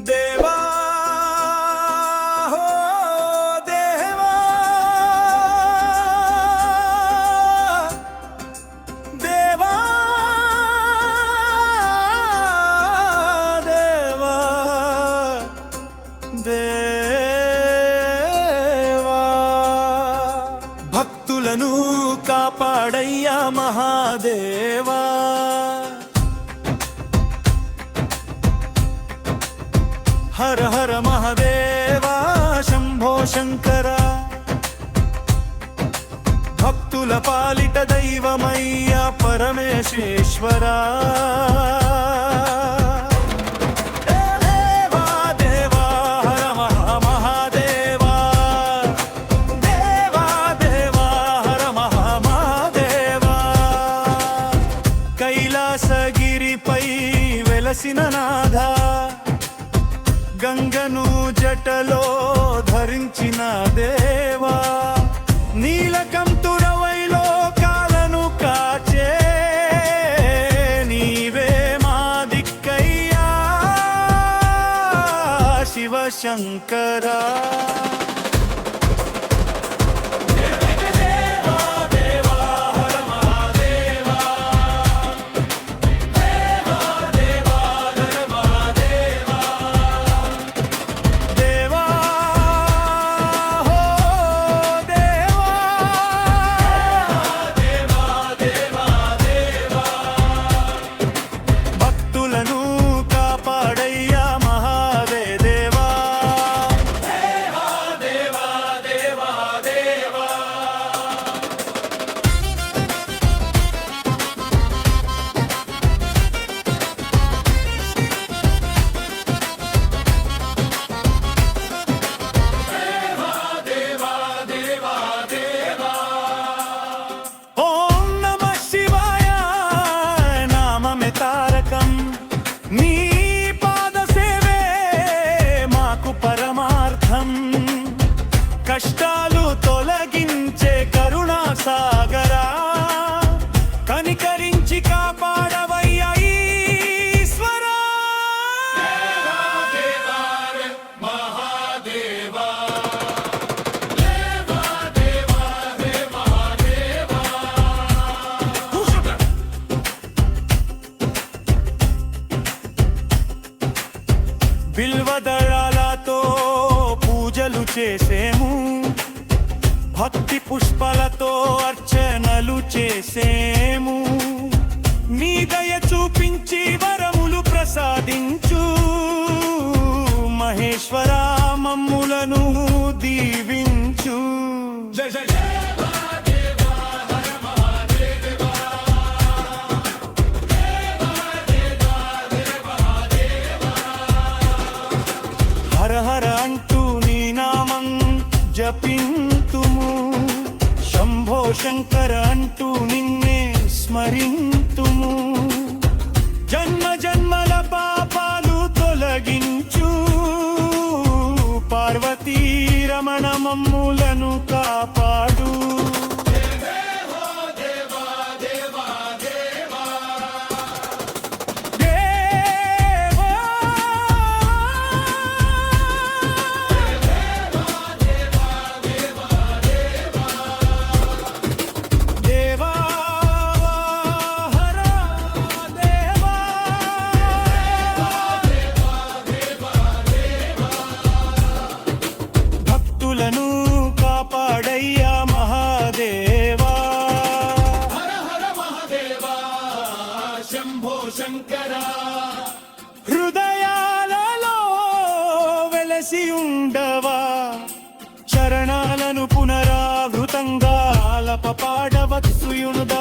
దేవా హో దేవా దేవా దేవా దేవా భక్తులను కాపాడయ్యా మహాదేవా హర హర మహాదేవా శంభో శంకర భక్తుల పాలిట దైవమయ్యా పరమేశ్వరా దేవా దేవా హర మహాదేవా దేవా దేవా హర మహాదేవా కైలాసగిరిపై వెలసిన నాథా గంగను జటలో ధరించిన దేవా నీలకంఠురవై లోకాలను కాచే నీవే మా దిక్కయ్యా శివశంకరా నీ పాద సేవే మాకు పరమార్థం కష్టాలు తొలగించే కరుణా సాగరా కనికరించి కాపాడవయ్యా ఈశ్వరా మహాదేవా బిల్వదళాలతో పూజలు చేసేము భక్తి పుష్పాలతో అర్చనలు చేసేము నీ దయ చూపించి వరములు ప్రసాదించు మహేశ్వరా మమ్ములను దీవించు జయ జయ హర హర అంటూ నీ నామం జపింతుము శంభో శంకర అంటూ నిన్నే స్మరింతుము జన్మ జన్మల పాపాలు తొలగించు పార్వతీ రమణ మమ్ములను కాపాడు కాపాడయ్యా మహాదేవా హర హర మహాదేవా శంభో శంకరా హృదయాలలో వెలసి ఉండవా చరణాలను పునరావృతంగా ఆలప పాడవత్సుయునుదా